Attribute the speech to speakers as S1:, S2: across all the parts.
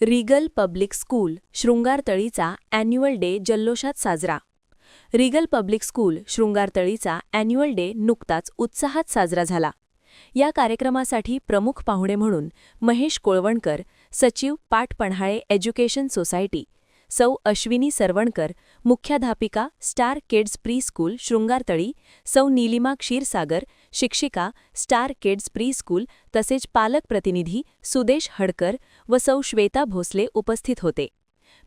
S1: Regal public school शृंगारतळीचा annual day जल्लोषात साजरा. रिगल पब्लिक स्कूल शृंगारतळीचा ॲन्युअल डे नुकताच उत्साहात साजरा झाला. या कार्यक्रमासाठी प्रमुख पाहुणे म्हणून महेश कोळवणकर, सचिव पाट पन्हाळे एज्युकेशन सोसायटी, सौ अश्विनी सरवणकर, मुख्याध्यापिका स्टार किड्स प्री स्कूल शृंगारतळी, सौ नीलिमा क्षीरसागर, शिक्षिका स्टार किड्स प्री स्कूल तसेच पालक प्रतिनिधी सुदेश हडकर व सौ श्वेता भोसले उपस्थित होते.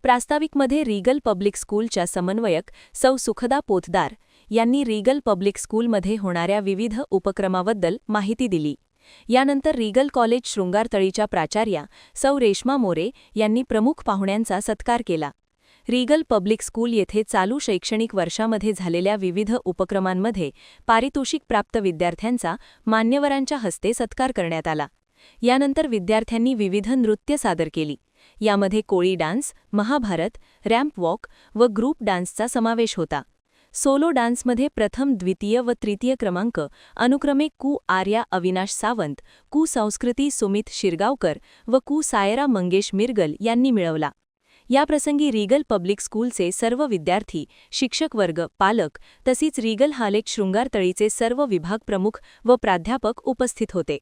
S1: प्रास्ताविकमध्ये रिगल पब्लिक स्कूलच्या समन्वयक सौ सुखदा पोतदार यांनी रिगल पब्लिक स्कूलमध्ये होणाऱ्या विविध उपक्रमाबद्दल माहिती दिली. यानंतर रिगल कॉलेज शृंगारतळीच्या प्राचार्या सौ रेश्मा मोरे यांनी प्रमुख पाहुण्यांचा सत्कार केला. रिगल पब्लिक स्कूल येथे चालू शैक्षणिक वर्षामध्ये झालेल्या विविध उपक्रमांमध्ये पारितोषिक प्राप्त विद्यार्थ्यांचा मान्यवरांच्या हस्ते सत्कार करण्यात आला. यानंतर विद्यार्थ्यांनी विविध नृत्य सादर केली. यामध्ये कोळी डान्स, महाभारत, रॅम्प वॉक व ग्रुप डान्सचा समावेश होता. सोलो डान्समध्ये प्रथम, द्वितीय व तृतीय क्रमांक अनुक्रमे कु आर्या अविनाश सावंत, कु संस्कृती सुमित शिरगावकर व कु सायरा मंगेश मिरगल यांनी मिळवला. याप्रसंगी रिगल पब्लिक स्कूलचे सर्व विद्यार्थी, शिक्षक वर्ग, पालक तसेच रिगल हालेक शृंगारतळीचे सर्व विभाग प्रमुख व प्राध्यापक उपस्थित होते.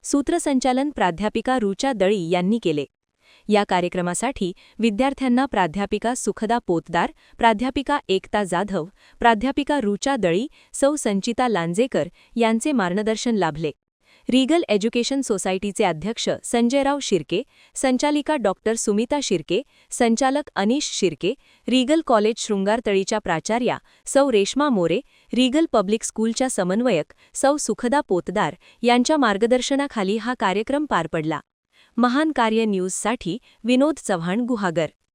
S1: सूत्रसंचालन प्राध्यापिका रुचा दळी यांनी केले. या कार्यक्रमासाठी विद्यार्थ्यांना प्राध्यापिका सुखदा पोतदार, प्राध्यापिका एकता जाधव, प्राध्यापिका रुचा दळी, सौ संचिता लांजेकर यांचे मार्गदर्शन लाभले. रिगल एज्युकेशन सोसायटीचे अध्यक्ष संजयराव शिर्के, संचालिका डॉक्टर सुमिता शिर्के, संचालक अनिश शिर्के, रिगल कॉलेज शृंगारतळीच्या प्राचार्या सौ रेश्मा मोरे, रिगल पब्लिक स्कूलच्या समन्वयक सौ सुखदा पोतदार यांच्या मार्गदर्शनाखाली हा कार्यक्रम पार पडला. महान कार्य न्यूजसाठी विनोद चव्हाण, गुहागर.